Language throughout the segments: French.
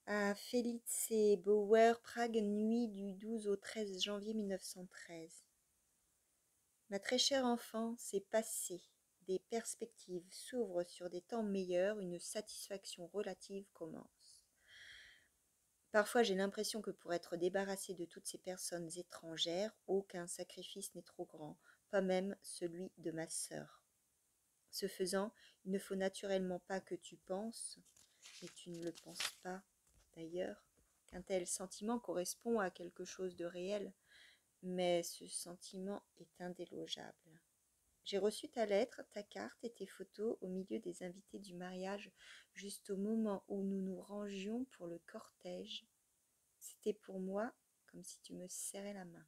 À Felice Bauer, Prague, nuit du 12 au 13 janvier 1913. Ma très chère enfant, c'est passé. Des perspectives s'ouvrent sur des temps meilleurs, une satisfaction relative commence. Parfois j'ai l'impression que pour être débarrassée de toutes ces personnes étrangères, aucun sacrifice n'est trop grand, pas même celui de ma sœur. Ce faisant, il ne faut naturellement pas que tu penses, et tu ne le penses pas d'ailleurs, qu'un tel sentiment correspond à quelque chose de réel, mais ce sentiment est indélogeable. J'ai reçu ta lettre, ta carte et tes photos au milieu des invités du mariage, juste au moment où nous nous rangions pour le cortège. C'était pour moi comme si tu me serrais la main.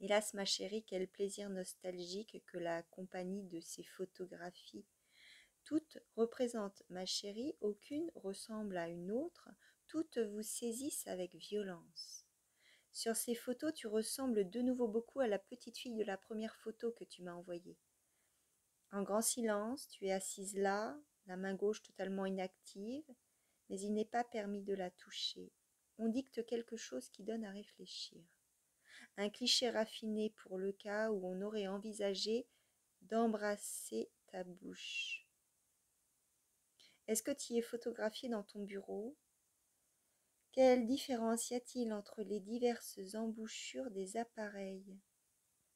Hélas, ma chérie, quel plaisir nostalgique que la compagnie de ces photographies. Toutes représentent ma chérie, aucune ressemble à une autre, toutes vous saisissent avec violence. Sur ces photos, tu ressembles de nouveau beaucoup à la petite fille de la première photo que tu m'as envoyée. En grand silence, tu es assise là, la main gauche totalement inactive, mais il n'est pas permis de la toucher. On dicte quelque chose qui donne à réfléchir. Un cliché raffiné pour le cas où on aurait envisagé d'embrasser ta bouche. Est-ce que tu es photographié dans ton bureau? Quelle différence y a-t-il entre les diverses embouchures des appareils?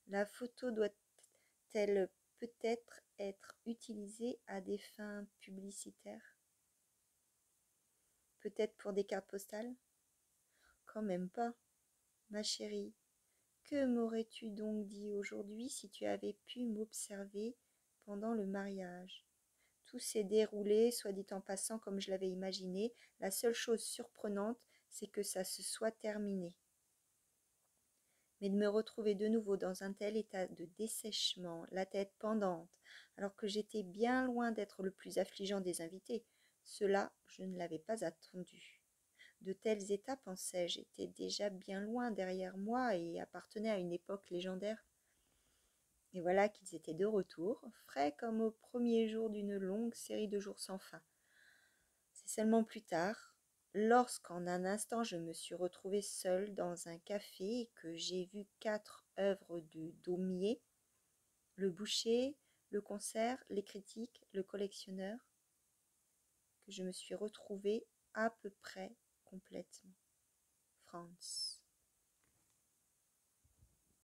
La photo doit-elle peut-être être utilisée à des fins publicitaires? Peut-être pour des cartes postales? Quand même pas, ma chérie. Que m'aurais-tu donc dit aujourd'hui si tu avais pu m'observer pendant le mariage? Tout s'est déroulé, soit dit en passant, comme je l'avais imaginé. La seule chose surprenante, c'est que ça se soit terminé. Mais de me retrouver de nouveau dans un tel état de dessèchement, la tête pendante, alors que j'étais bien loin d'être le plus affligeant des invités, cela, je ne l'avais pas attendu. De tels états, pensais-je, étaient déjà bien loin derrière moi et appartenaient à une époque légendaire. Et voilà qu'ils étaient de retour, frais comme au premier jour d'une longue série de jours sans fin. C'est seulement plus tard, lorsqu'en un instant je me suis retrouvée seule dans un café et que j'ai vu 4 œuvres de Daumier, le boucher, le concert, les critiques, le collectionneur, que je me suis retrouvée à peu près complètement. Franz.